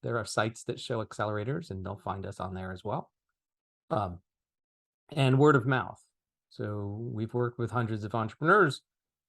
There are sites that show accelerators, and they'll find us on there as well. And word of mouth. So we've worked with hundreds of entrepreneurs,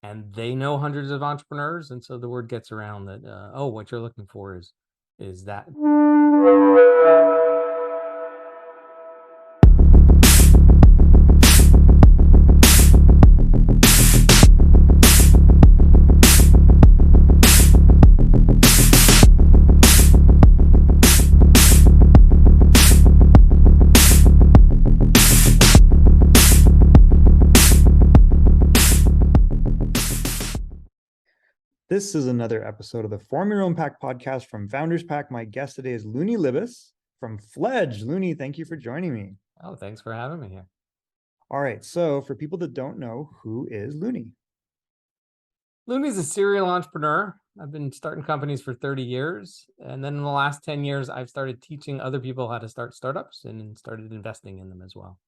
and they know hundreds of entrepreneurs, and so the word gets around that what you're looking for is that. This is another episode of the Form Your Own Pack podcast from Founders Pack. My guest today is Luni Libes from Fledge. Luni, thank you for joining me. Oh, thanks for having me here. All right. So for people that don't know, who is Luni? Luni's a serial entrepreneur. I've been starting companies for 30 years. And then in the last 10 years, I've started teaching other people how to start startups and started investing in them as well.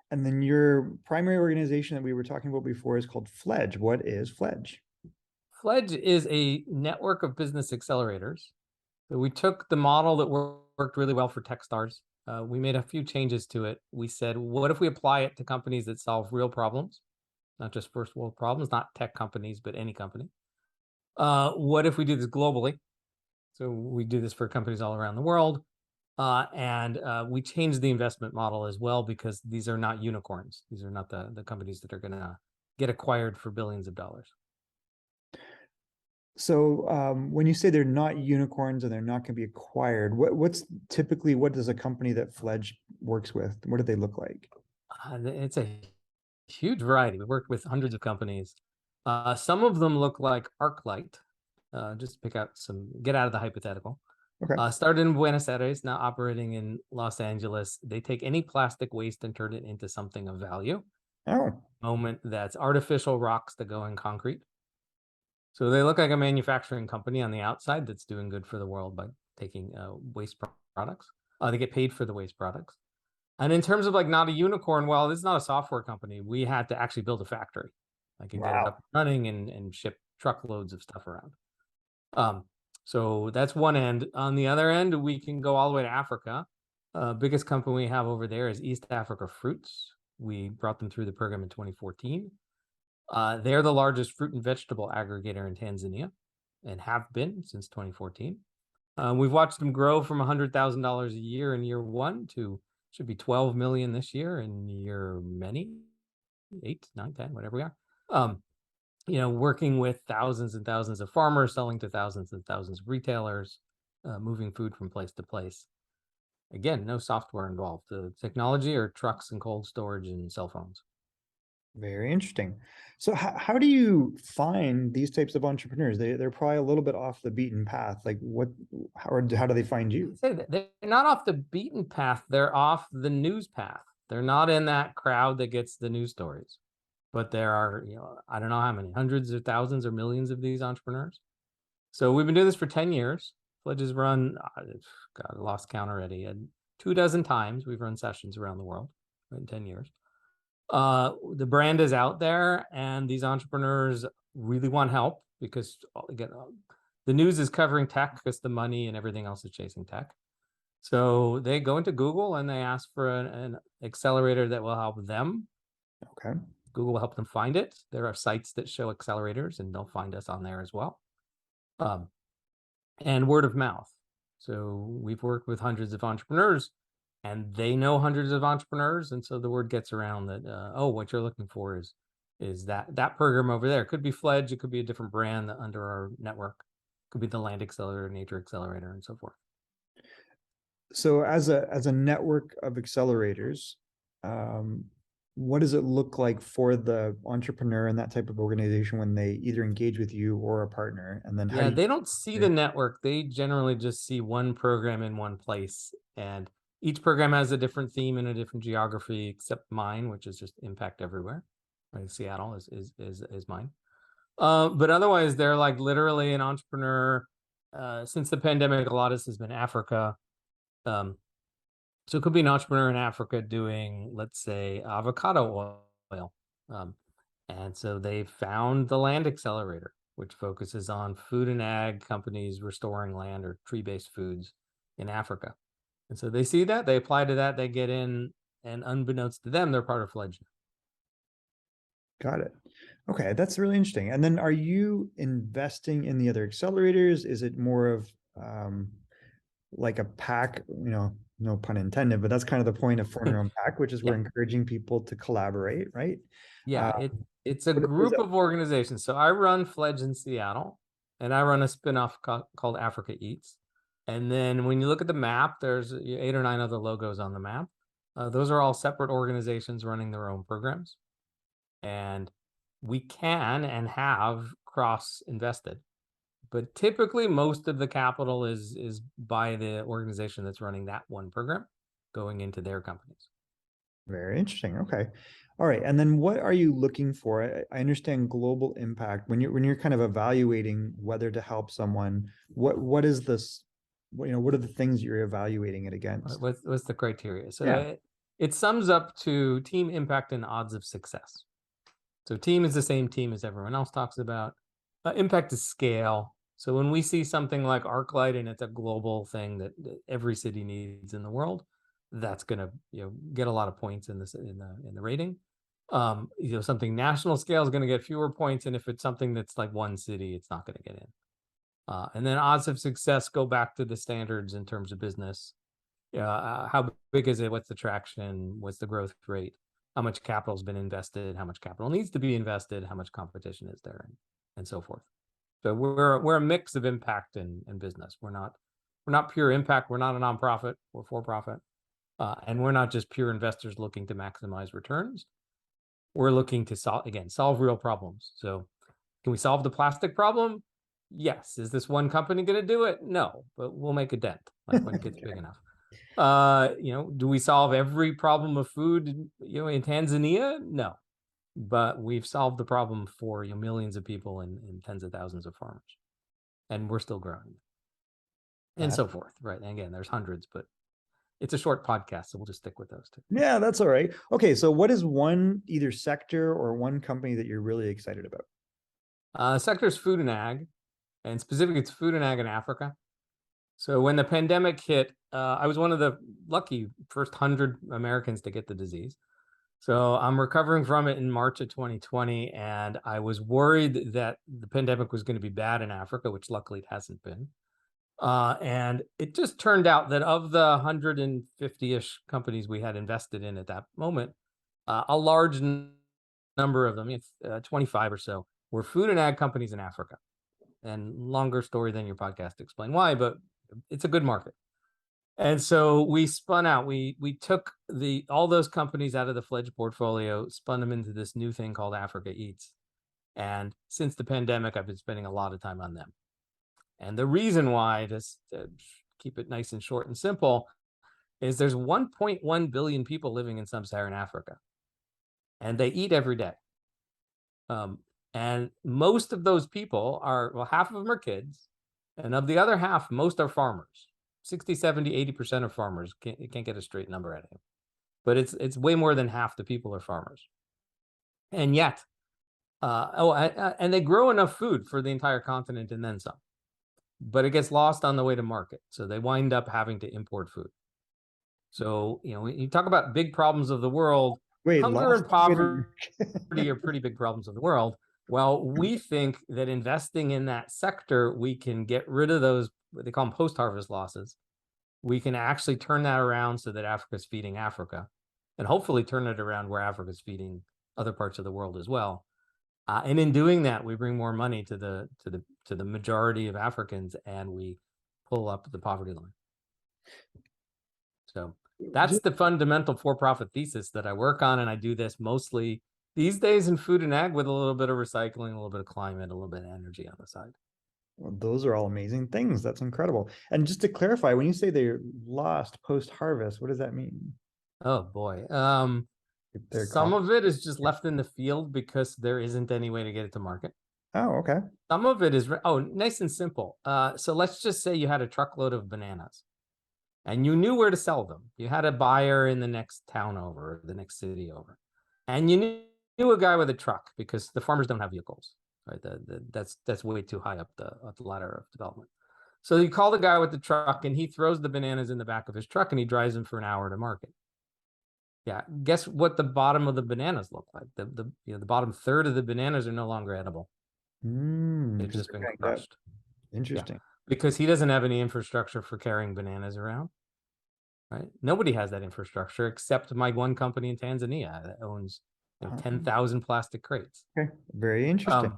And then your primary organization that we were talking about before is called Fledge. What is Fledge? Fledge is a network of business accelerators. So we took the model that worked really well for Techstars. We made a few changes to it. We said, what if we apply it to companies that solve real problems, not just first world problems, not tech companies, but any company? What if we do this globally? So we do this for companies all around the world. And we changed the investment model as well, because these are not unicorns. These are not the companies that are going to get acquired for billions of dollars. So when you say they're not unicorns and they're not going to be acquired, what does a company that Fledge works with, what do they look like? It's a huge variety. We worked with hundreds of companies. Some of them look like ArcLight. Just to pick out get out of the hypothetical. Okay. Started in Buenos Aires, now operating in Los Angeles. They take any plastic waste and turn it into something of value. Oh. Moment that's artificial rocks that go in concrete. So they look like a manufacturing company on the outside that's doing good for the world by taking waste products. They get paid for the waste products. And in terms of like not a unicorn, well, this is not a software company. We had to actually build a factory. I can get it up and running and ship truckloads of stuff around. So that's one end. On the other end, we can go all the way to Africa. Biggest company we have over there is East Africa Fruits. We brought them through the program in 2014. They're the largest fruit and vegetable aggregator in Tanzania and have been since 2014. We've watched them grow from $100,000 a year in year one to should be 12 million this year in year many, 8, 9, 10, whatever we are. Working with thousands and thousands of farmers, selling to thousands and thousands of retailers, moving food from place to place. Again, no software involved. The technology are trucks and cold storage and cell phones. Very interesting. So how do you find these types of entrepreneurs? They're probably a little bit off the beaten path. Like how do they find you? They're not off the beaten path. They're off the news path. They're not in that crowd that gets the news stories. But there are, I don't know how many, hundreds or thousands or millions of these entrepreneurs. So we've been doing this for 10 years. Fledge has run, God, I lost count already. 24 times we've run sessions around the world in 10 years. The brand is out there, and these entrepreneurs really want help because the news is covering tech because the money and everything else is chasing tech. So they go into Google and they ask for an accelerator that will help them. Okay. Google will help them find it. There are sites that show accelerators, and they'll find us on there as well. And word of mouth. So we've worked with hundreds of entrepreneurs, and they know hundreds of entrepreneurs, and so the word gets around that what you're looking for is that program over there. It could be Fledge, it could be a different brand under our network, it could be the Land Accelerator, Nature Accelerator, and so forth. So as a network of accelerators, what does it look like for the entrepreneur in that type of organization when they either engage with you or a partner? And then they don't see the network. They generally just see one program in one place, and each program has a different theme and a different geography, except mine, which is just impact everywhere. Right, Seattle is mine. But otherwise, they're like literally an entrepreneur. Since the pandemic, a lot of this has been Africa. So it could be an entrepreneur in Africa doing, let's say, avocado oil. And so they found the Land Accelerator. which focuses on food and ag companies restoring land or tree-based foods in Africa. And so they see that, they apply to that, they get in, and unbeknownst to them, they're part of Fledge. Got it. Okay, that's really interesting. And then are you investing in the other accelerators? Is it more of like a pack, no pun intended, but that's kind of the point of forming your own pack, which is we're encouraging people to collaborate, right? Yeah, it's a what is group that? of organizations. So I run Fledge in Seattle, and I run a spinoff called Africa Eats. And then when you look at the map, there's 8 or 9 other logos on the map. Those are all separate organizations running their own programs. And we can and have cross invested. But typically most of the capital is by the organization that's running that one program going into their companies. Very interesting. Okay. All right. And then what are you looking for? I understand global impact. When you're kind of evaluating whether to help someone, what is this, what are the things you're evaluating it against? What's the criteria? So Yeah. it sums up to team impact and odds of success. So team is the same team as everyone else talks about. Impact is scale. So when we see something like ArcLight and it's a global thing that every city needs in the world, that's going to get a lot of points in the rating. Something national scale is going to get fewer points, and if it's something that's like one city, it's not going to get in. And then odds of success go back to the standards in terms of business. How big is it? What's the traction? What's the growth rate? How much capital has been invested? How much capital needs to be invested? How much competition is there, and so forth. So we're a mix of impact and business. We're not pure impact. We're not a nonprofit. We're for profit, and we're not just pure investors looking to maximize returns. We're looking to solve real problems. So, can we solve the plastic problem? Yes. Is this one company going to do it? No, but we'll make a dent, like when it gets big enough. Do we solve every problem of food, in Tanzania? No, but we've solved the problem for millions of people and tens of thousands of farmers, and we're still growing, and so forth. Right? And again, there's hundreds, but it's a short podcast, so we'll just stick with those two. Yeah, that's all right. Okay, so what is one either sector or one company that you're really excited about? Sector is food and ag, and specifically, it's food and ag in Africa. So when the pandemic hit, I was one of the lucky first 100 Americans to get the disease. So I'm recovering from it in March of 2020, and I was worried that the pandemic was going to be bad in Africa, which luckily it hasn't been. And it just turned out that of the 150-ish companies we had invested in at that moment, a large number of them, 25 or so, were food and ag companies in Africa. And longer story than your podcast to explain why, but it's a good market. And so we spun out. We took all those companies out of the Fledge portfolio, spun them into this new thing called Africa Eats. And since the pandemic, I've been spending a lot of time on them. And the reason why, just to keep it nice and short and simple, is there's 1.1 billion people living in sub-Saharan Africa, and they eat every day. And most of those people half of them are kids, and of the other half, most are farmers. 60, 70, 80% of farmers can't get a straight number out of him. But it's way more than half the people are farmers. And yet, and they grow enough food for the entire continent and then some. But it gets lost on the way to market. So they wind up having to import food. So, when you talk about big problems of the world, hunger and poverty are pretty big problems of the world. Well, we think that investing in that sector, we can get rid of those, what they call them post-harvest losses. We can actually turn that around so that Africa's feeding Africa, and hopefully turn it around where Africa's feeding other parts of the world as well. And in doing that, we bring more money to the majority of Africans, and we pull up the poverty line. So that's the fundamental for-profit thesis that I work on, and I do this mostly these days in food and ag with a little bit of recycling, a little bit of climate, a little bit of energy on the side. Well, those are all amazing things. That's incredible. And just to clarify, when you say they're lost post-harvest, what does that mean? Oh boy. Some of it is just left in the field because there isn't any way to get it to market. Oh, okay. Some of it is, nice and simple. So let's just say you had a truckload of bananas and you knew where to sell them. You had a buyer in the next town over, the next city over, and you knew a guy with a truck because the farmers don't have vehicles. right? That's way too high up the ladder of development. So you call the guy with the truck, and he throws the bananas in the back of his truck, and he drives them for an hour to market. Yeah, guess what the bottom of the bananas look like? The bottom third of the bananas are no longer edible. They've just been crushed. Interesting. Yeah, because he doesn't have any infrastructure for carrying bananas around. Right? Nobody has that infrastructure except my one company in Tanzania that owns 10,000 plastic crates. Okay, very interesting.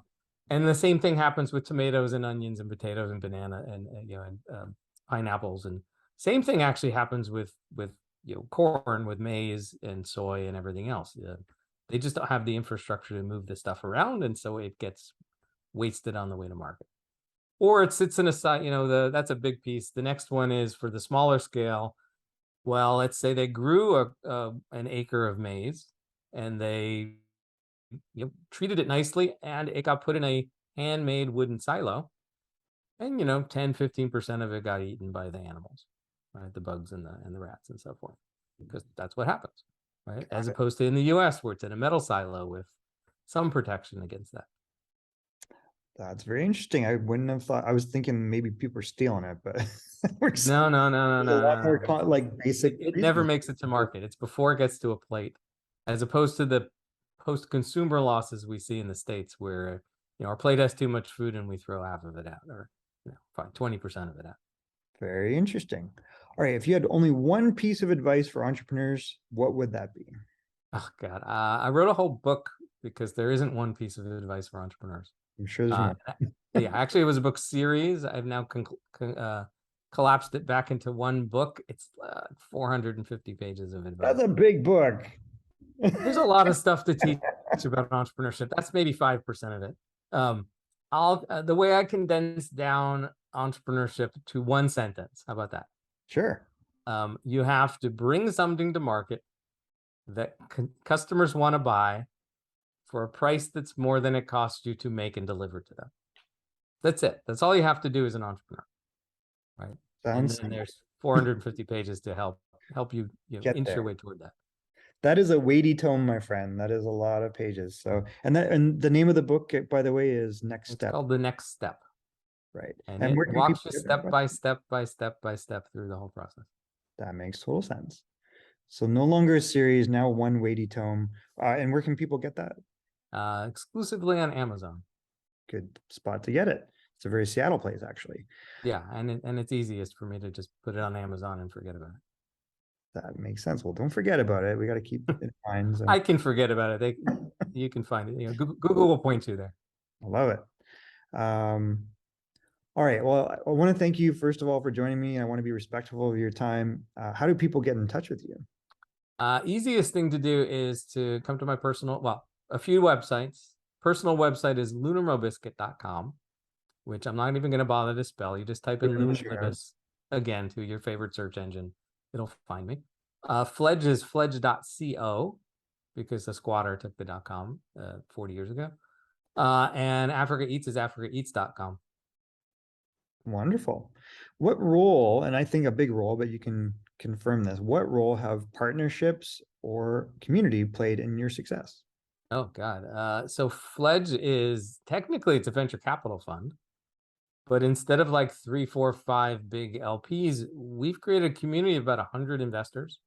And the same thing happens with tomatoes and onions and potatoes and banana and pineapples, and same thing actually happens with corn, with maize and soy and everything else. They just don't have the infrastructure to move this stuff around, and so it gets wasted on the way to market, or it sits in a side. That's a big piece. The next one is for the smaller scale. Well, let's say they grew an acre of maize, and they treated it nicely, and it got put in a handmade wooden silo, and 10-15% of it got eaten by the animals, right? The bugs and the rats and so forth, because that's what happens, right? As opposed to in the US, where it's in a metal silo with some protection against that. That's very interesting. I wouldn't have thought. I was thinking maybe people are stealing it, but No. like basic. It never makes it to market. It's before it gets to a plate, as opposed to the post-consumer losses we see in the States, where our plate has too much food and we throw half of it out, or 20% of it out. Very interesting. All right, if you had only one piece of advice for entrepreneurs, what would that be? Oh God, I wrote a whole book because there isn't one piece of advice for entrepreneurs. I'm sure there's more. Yeah, actually, it was a book series. I've now collapsed it back into one book. It's 450 pages of advice. That's a big book. There's a lot of stuff to teach about entrepreneurship. That's maybe 5% of it. The way I condense down entrepreneurship to one sentence. How about that? Sure. You have to bring something to market that customers want to buy for a price that's more than it costs you to make and deliver to them. That's it. That's all you have to do as an entrepreneur, right? And then there's 450 pages to help you, inch your way toward that. That is a weighty tome, my friend. That is a lot of pages. So, and the name of the book, by the way, is Next Step. It's called The Next Step. Right. And it walks you step by step through the whole process. That makes total sense. So no longer a series, now one weighty tome. And where can people get that? Exclusively on Amazon. Good spot to get it. It's a very Seattle place, actually. Yeah, and it's easiest for me to just put it on Amazon and forget about it. That makes sense. Well, don't forget about it. We got to keep it in mind. So. I can forget about it. You can find it. Google will point you there. I love it. All right. Well, I want to thank you, first of all, for joining me. I want to be respectful of your time. How do people get in touch with you? Easiest thing to do is to come to my a few websites. Personal website is lunarmobiscuit.com, which I'm not even going to bother to spell. You just type in Luni Libes again to your favorite search engine. It'll find me. Fledge is fledge.co, because the squatter took the .com 40 years ago. And Africa Eats is africaeats.com. Wonderful. What role, and I think a big role, but you can confirm this, what role have partnerships or community played in your success? Oh, God. So Fledge is technically, it's a venture capital fund. But instead of like 3, 4, 5 big LPs, we've created a community of about 100 investors.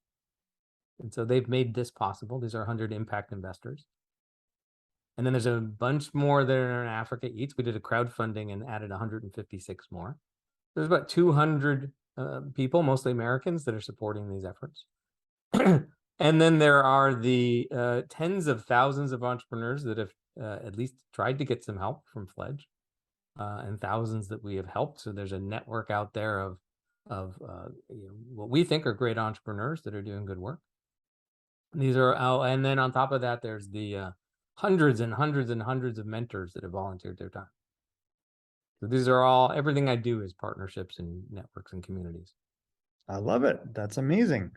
And so they've made this possible. These are 100 impact investors. And then there's a bunch more that are in Africa Eats. We did a crowdfunding and added 156 more. There's about 200 people, mostly Americans, that are supporting these efforts. And then there are the tens of thousands of entrepreneurs that have at least tried to get some help from Fledge. And thousands that we have helped. So there's a network out there of what we think are great entrepreneurs that are doing good work. These are and then on top of that, there's the hundreds and hundreds and hundreds of mentors that have volunteered their time. So these are all, everything I do is partnerships and networks and communities. I love it. That's amazing.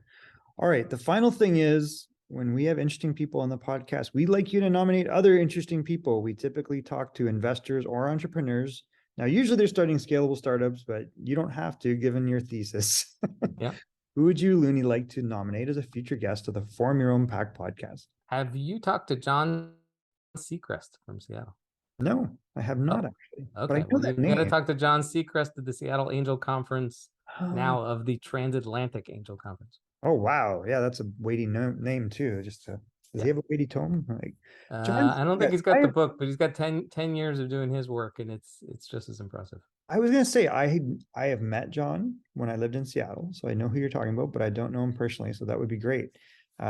All right. The final thing is, when we have interesting people on the podcast, we'd like you to nominate other interesting people. We typically talk to investors or entrepreneurs. Now, usually they're starting scalable startups, but you don't have to, given your thesis. Yeah. Who would you, Luni, like to nominate as a future guest of the Form Your Own Pack podcast? Have you talked to John Seacrest from Seattle? No, I have not actually, but I Okay, know well, you that got to name. talk to John Seacrest at the Seattle Angel Conference, Oh, now of the Transatlantic Angel Conference. oh wow. Yeah, that's a weighty name too. Does he Yeah. have a weighty tome? Like John I don't think he's I got the book, but he's got 10 years of doing his work, and it's just as impressive. I was gonna say I have met John when I lived in Seattle, so I know who you're talking about, but I don't know him personally, so that would be great.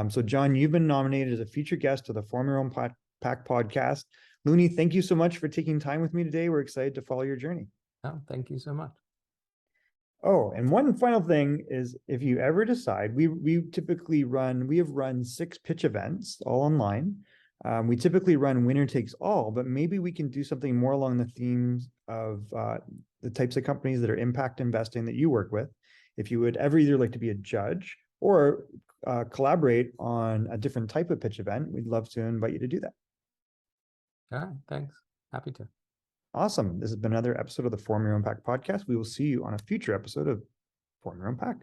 So John, you've been nominated as a featured guest to the Form Your Own Pack podcast. Luni, thank you so much for taking time with me today. We're excited to follow your journey. Oh, thank you so much. Oh, and one final thing is if you ever decide, we have run 6 pitch events all online. We typically run winner takes all, but maybe we can do something more along the themes of the types of companies that are impact investing that you work with. If you would ever either like to be a judge or collaborate on a different type of pitch event, we'd love to invite you to do that. All right, thanks. Happy to. Awesome. This has been another episode of the Form Your Own Pack podcast. We will see you on a future episode of Form Your Own Pack.